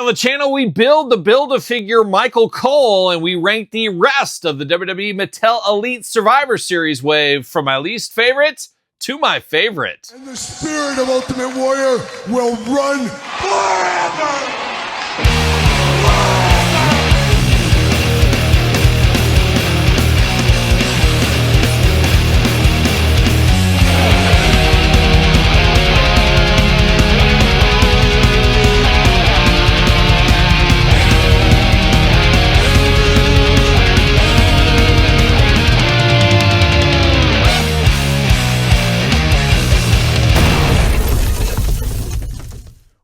the channel, we build the Build-A-Figure Michael Cole, and we rank the rest of the WWE Mattel Elite Survivor Series wave from my least favorite to my favorite. And the spirit of Ultimate Warrior will run forever!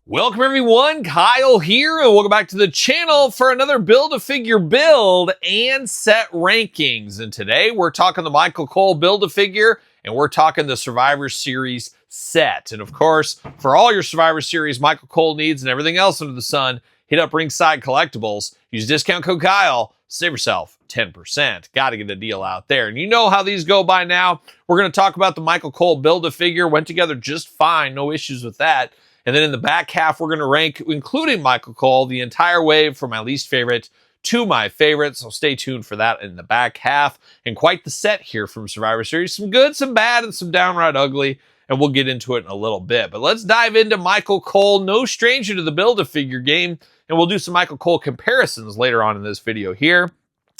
Welcome everyone, Kyle here, and welcome back to the channel for another Build-A-Figure build and set rankings. And today we're talking the Michael Cole Build-A-Figure, and we're talking the Survivor Series set. And of course, for all your Survivor Series Michael Cole needs and everything else under the sun, hit up Ringside Collectibles, use discount code Kyle, save yourself 10%. Got to get a deal out there. And you know how these go by now. We're going to talk about the Michael Cole Build-A-Figure. Went together just fine, no issues with that. And then in the back half, we're going to rank, including Michael Cole, the entire wave from my least favorite to my favorite. So stay tuned for that in the back half. And quite the set here from Survivor Series. Some good, some bad, and some downright ugly. And we'll get into it in a little bit. But let's dive into Michael Cole, no stranger to the Build-A-Figure game. And we'll do some Michael Cole comparisons later on in this video here.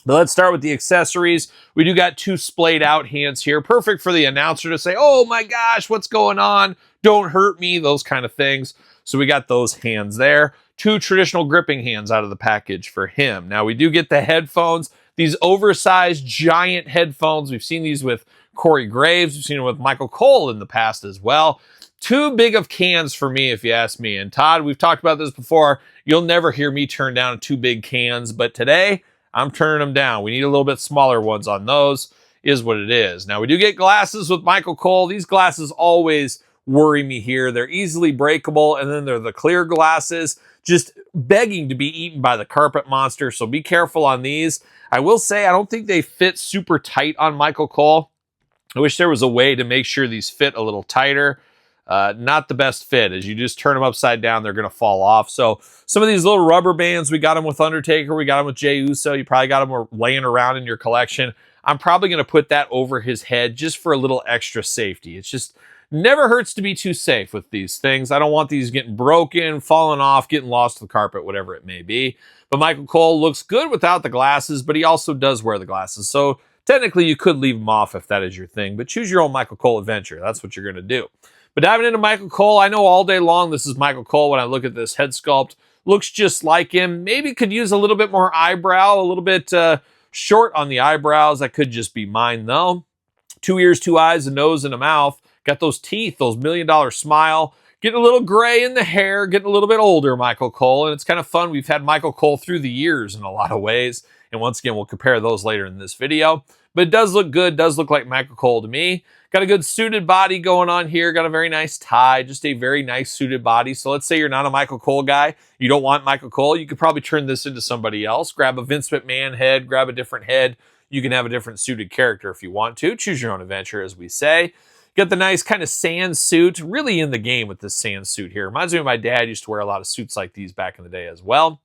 But let's start with the accessories. We do got two splayed out hands here. Perfect for the announcer to say, oh my gosh, what's going on? Don't hurt me, those kind of things. So we got those hands there. Two traditional gripping hands out of the package for him. Now we do get the headphones, these oversized giant headphones. We've seen these with Corey Graves. We've seen them with Michael Cole in the past as well. Too big of cans for me, if you ask me. And Todd, we've talked about this before. You'll never hear me turn down two big cans, but today I'm turning them down. We need a little bit smaller ones on those, is what it is. Now we do get glasses with Michael Cole. These glasses always worry me here. They're easily breakable, and then they're the clear glasses, just begging to be eaten by the carpet monster, so be careful on these. I will say I don't think they fit super tight on Michael Cole. I wish there was a way to make sure these fit a little tighter. Not the best fit. As you just turn them upside down, they're going to fall off. So some of these little rubber bands, we got them with Undertaker, we got them with Jey Uso, you probably got them laying around in your collection. I'm probably going to put that over his head just for a little extra safety. It's just never hurts to be too safe with these things. I don't want these getting broken, falling off, getting lost to the carpet, whatever it may be. But Michael Cole looks good without the glasses, but he also does wear the glasses. So technically you could leave them off if that is your thing, but choose your own Michael Cole adventure. That's what you're going to do. But diving into Michael Cole, I know all day long this is Michael Cole when I look at this head sculpt. Looks just like him. Maybe could use a little bit more eyebrow, a little bit short on the eyebrows. That could just be mine though. 2 ears, 2 eyes, a nose, and a mouth. Got those teeth, those $1 million smile. Getting a little gray in the hair, getting a little bit older, Michael Cole. And it's kind of fun. We've had Michael Cole through the years in a lot of ways. And once again, we'll compare those later in this video. But it does look good, does look like Michael Cole to me. Got a good suited body going on here. Got a very nice tie, just a very nice suited body. So let's say you're not a Michael Cole guy. You don't want Michael Cole. You could probably turn this into somebody else. Grab a Vince McMahon head, grab a different head. You can have a different suited character if you want to. Choose your own adventure, as we say. Got the nice kind of sand suit. Really in the game with this sand suit here. Reminds me of my dad used to wear a lot of suits like these back in the day as well.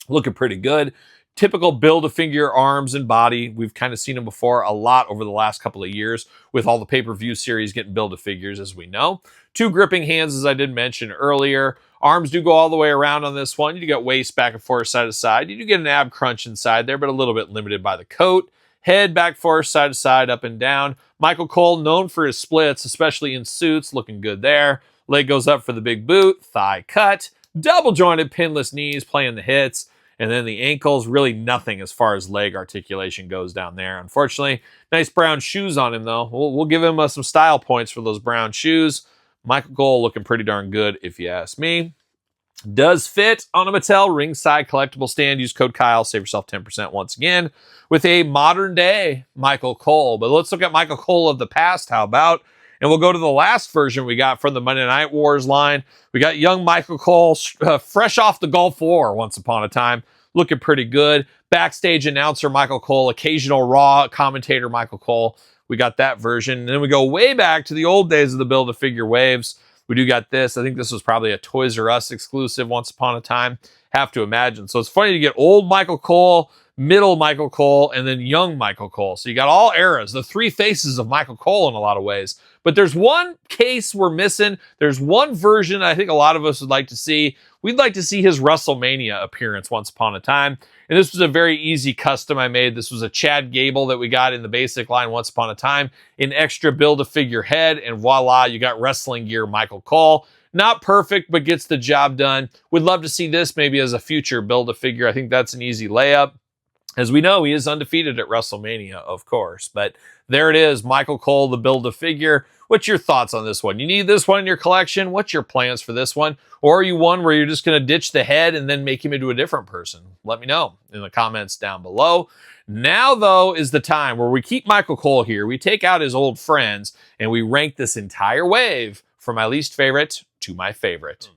Looking pretty good. Typical Build-A-Figure arms and body. We've kind of seen them before a lot over the last couple of years with all the pay-per-view series getting Build-A-Figures, as we know. Two gripping hands, as I did mention earlier. Arms do go all the way around on this one. You get waist back and forth, side to side. You do get an ab crunch inside there, but a little bit limited by the coat. Head back, forth, side to side, up and down. Michael Cole, known for his splits, especially in suits, looking good there. Leg goes up for the big boot. Thigh cut. Double jointed pinless knees, playing the hits. And then the ankles, really nothing as far as leg articulation goes down there. Unfortunately, nice brown shoes on him, though. We'll give him some style points for those brown shoes. Michael Cole looking pretty darn good, if you ask me. Does fit on a Mattel Ringside Collectible stand. Use code Kyle, save yourself 10% once again with a modern day Michael Cole. But let's look at Michael Cole of the past. How about? And we'll go to the last version we got from the Monday Night Wars line. We got young Michael Cole, fresh off the Gulf War once upon a time. Looking pretty good. Backstage announcer Michael Cole, occasional Raw commentator Michael Cole. We got that version. And then we go way back to the old days of the Build-A-Figure waves. We do got this. I think this was probably a Toys R Us exclusive once upon a time. have to imagine. So it's funny to get old Michael Cole, middle Michael Cole, and then young Michael Cole. So you got all eras, the three faces of Michael Cole in a lot of ways. But there's one case we're missing. There's one version I think a lot of us would like to see. We'd like to see his WrestleMania appearance once upon a time. And this was a very easy custom I made. This was a Chad Gable that we got in the basic line once upon a time. An extra Build-A-Figure head, and voila, you got wrestling gear Michael Cole. Not perfect, but gets the job done. Would love to see this maybe as a future Build-A-Figure. I think that's an easy layup. As we know, he is undefeated at WrestleMania, of course. But there it is, Michael Cole, the Build-A-Figure. What's your thoughts on this one? You need this one in your collection? What's your plans for this one? Or are you one where you're just going to ditch the head and then make him into a different person? Let me know in the comments down below. Now, though, is the time where we keep Michael Cole here. We take out his old friends, and we rank this entire wave from my least favorite to my favorite.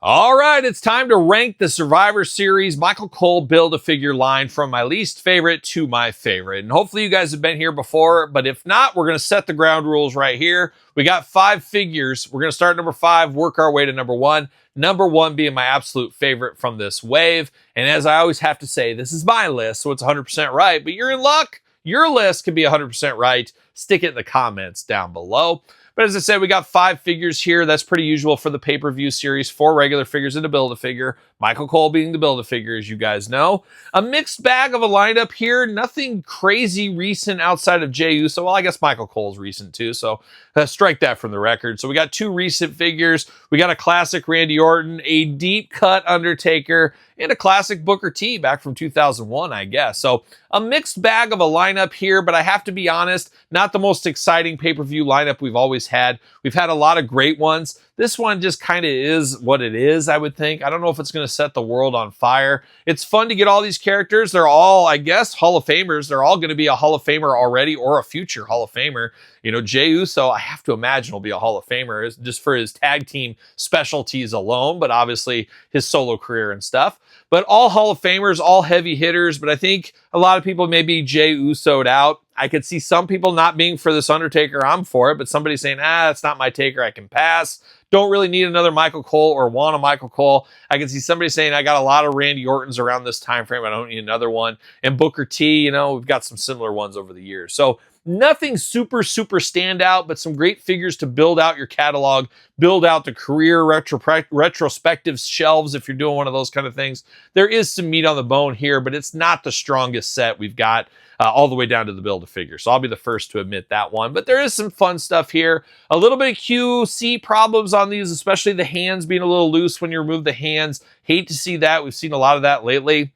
All right, it's time to rank the Survivor Series Michael Cole Build-A-Figure line from my least favorite to my favorite. And hopefully you guys have been here before, but if not, we're going to set the ground rules right here. We got 5 figures. We're going to start number 5, work our way to number 1. Number 1 being my absolute favorite from this wave. And as I always have to say, this is my list, so it's 100% right, but you're in luck. Your list could be 100% right. Stick it in the comments down below. But as I said, we got 5 figures here. That's pretty usual for the pay-per-view series. 4 regular figures and a Build-A-Figure. Michael Cole being the Build-A-Figure, as you guys know. A mixed bag of a lineup here. Nothing crazy recent outside of Jey Uso. Well, I guess Michael Cole's recent too, so strike that from the record. So we got 2 recent figures. We got a classic Randy Orton, a deep-cut Undertaker, and a classic Booker T back from 2001, I guess. So a mixed bag of a lineup here, but I have to be honest, not the most exciting pay-per-view lineup we've always had. We've had a lot of great ones. This one just kind of is what it is, I would think. I don't know if it's going to set the world on fire. It's fun to get all these characters. They're all, I guess, Hall of Famers. They're all going to be a Hall of Famer already or a future Hall of Famer. You know, Jey Uso, I have to imagine will be a Hall of Famer just for his tag team specialties alone, but obviously his solo career and stuff. But all Hall of Famers, all heavy hitters, but I think a lot of people may be Jey Uso'd out. I could see some people not being for this Undertaker. I'm for it, but somebody saying, that's not my taker. I can pass. Don't really need another Michael Cole or want a Michael Cole. I can see somebody saying, I got a lot of Randy Ortons around this time frame. I don't need another one. And Booker T, you know, we've got some similar ones over the years. So nothing super standout, but some great figures to build out your catalog, build out the career retrospective shelves if you're doing one of those kind of things. There is some meat on the bone here, but it's not the strongest set we've got all the way down to the Build-A-Figure. So I'll be the first to admit that one. But there is some fun stuff here. A little bit of QC problems on these, especially the hands being a little loose when you remove the hands. Hate to see that. We've seen a lot of that lately.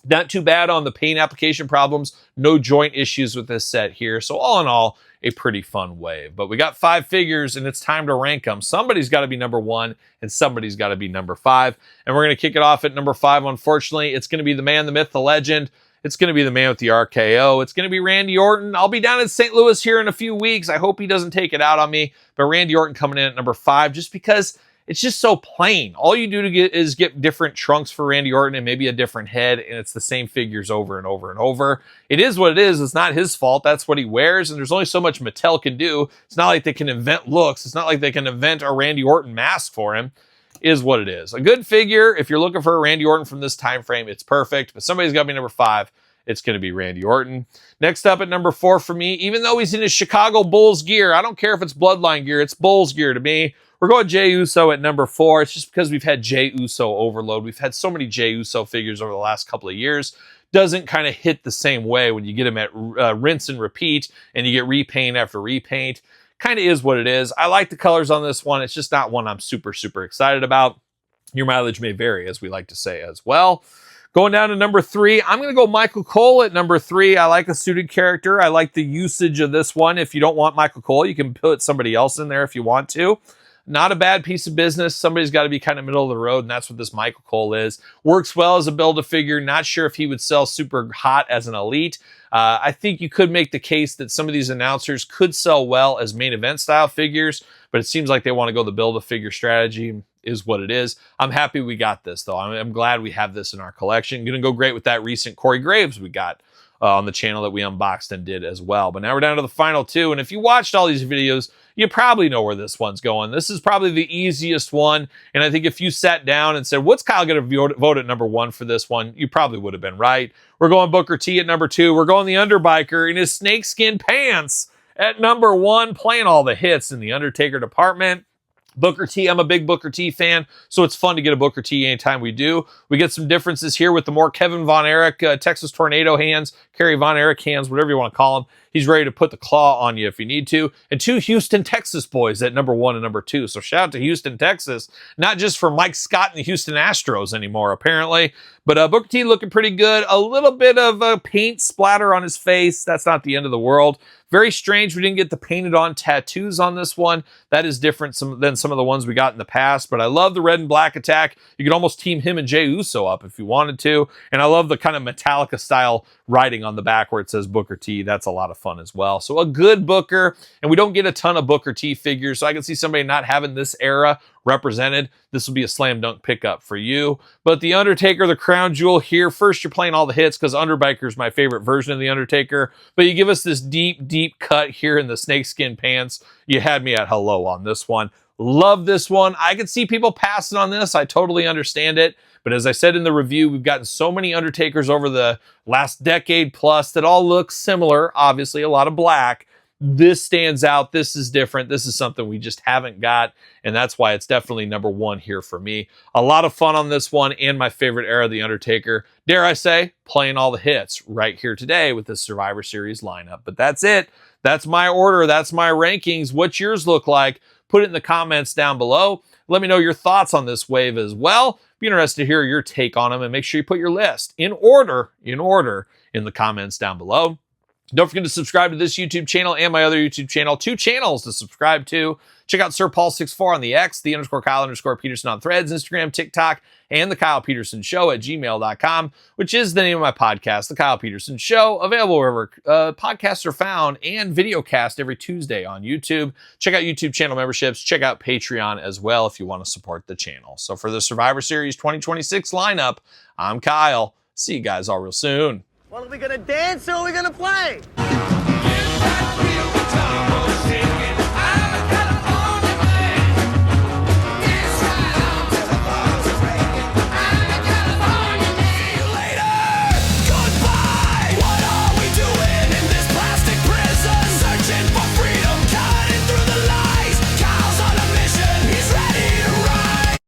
Not too bad on the paint application problems. No joint issues with this set here. So all in all, a pretty fun wave. But we got 5 figures and it's time to rank them. Somebody's got to be number 1 and somebody's got to be number 5. And we're going to kick it off at number 5. Unfortunately, it's going to be the man, the myth, the legend. It's going to be the man with the RKO. It's going to be Randy Orton. I'll be down in St. Louis here in a few weeks. I hope he doesn't take it out on me. But Randy Orton coming in at number 5 just because it's just so plain. All you do to get different trunks for Randy Orton and maybe a different head, and it's the same figures over and over and over. It is what it is. It's not his fault. That's what he wears, and there's only so much Mattel can do. It's not like they can invent looks. It's not like they can invent a Randy Orton mask for him. It is what it is. A good figure, if you're looking for a Randy Orton from this time frame, it's perfect, but somebody's got to be number 5. It's going to be Randy Orton. Next up at number 4 for me, even though he's in his Chicago Bulls gear, I don't care if it's Bloodline gear, it's Bulls gear to me. We're going Jey Uso at number 4. It's just because we've had Jey Uso overload. We've had so many Jey Uso figures over the last couple of years. Doesn't kind of hit the same way when you get them at rinse and repeat and you get repaint after repaint. Kind of is what it is. I like the colors on this one. It's just not one I'm super excited about. Your mileage may vary, as we like to say as well. Going down to number 3, I'm going to go Michael Cole at number 3. I like the suited character. I like the usage of this one. If you don't want Michael Cole, you can put somebody else in there if you want to. Not a bad piece of business. Somebody's got to be kind of middle of the road, and that's what this Michael Cole is. Works well as a Build-A-Figure. Not sure if he would sell super hot as an elite. I think you could make the case that some of these announcers could sell well as main event style figures, but it seems like they want to go the Build-A-Figure strategy. Is what it is. I'm happy we got this, though. I'm glad we have this in our collection. Going to go great with that recent Corey Graves we got on the channel that we unboxed and did as well. But now we're down to the final 2. And if you watched all these videos, you probably know where this one's going. This is probably the easiest one, and I think if you sat down and said, what's Kyle going to vote at number 1 for this one, you probably would have been right. We're going Booker T at number 2. We're going the Underbiker in his snakeskin pants at number 1, playing all the hits in the Undertaker department. Booker T, I'm a big Booker T fan, so it's fun to get a Booker T anytime we do. We get some differences here with the more Kevin Von Erich, Texas Tornado hands, Kerry Von Erich hands, whatever you want to call them. He's ready to put the claw on you if you need to. And 2 Houston, Texas boys at number 1 and number 2. So shout out to Houston, Texas. Not just for Mike Scott and the Houston Astros anymore, apparently. But Booker T looking pretty good. A little bit of paint splatter on his face. That's not the end of the world. Very strange we didn't get the painted on tattoos on this one. That is different than some of the ones we got in the past. But I love the red and black attack. You could almost team him and Jey Uso up if you wanted to. And I love the kind of Metallica style writing on the back where it says Booker T. That's a lot of fun as well. So a good Booker, and we don't get a ton of Booker T figures, so I can see somebody not having this era represented. This will be a slam dunk pickup for you. But the Undertaker, the crown jewel here. First, you're playing all the hits because Underbiker is my favorite version of the Undertaker. But you give us this deep, deep cut here in the snakeskin pants. You had me at hello on this one. Love this one. I could see people passing on this. I totally understand it. But as I said in the review, we've gotten so many Undertakers over the last decade plus that all look similar. Obviously, a lot of black. This stands out. This is different. This is something we just haven't got. And that's why it's definitely number 1 here for me. A lot of fun on this one and my favorite era of The Undertaker. Dare I say, playing all the hits right here today with the Survivor Series lineup. But that's it. That's my order. That's my rankings. What's yours look like? Put it in the comments down below. Let me know your thoughts on this wave as well. Be interested to hear your take on them, and make sure you put your list in order in the comments down below. Don't forget to subscribe to this YouTube channel and my other YouTube channel. 2 channels to subscribe to. Check out Sir Paul64 on the X, _Kyle_Peterson on Threads, Instagram, TikTok, and TheKylePetersonShow at gmail.com, which is the name of my podcast, The Kyle Peterson Show, available wherever podcasts are found, and videocast every Tuesday on YouTube. Check out YouTube channel memberships. Check out Patreon as well if you want to support the channel. So for the Survivor Series 2026 lineup, I'm Kyle. See you guys all real soon. Well, are we gonna dance or are we gonna play?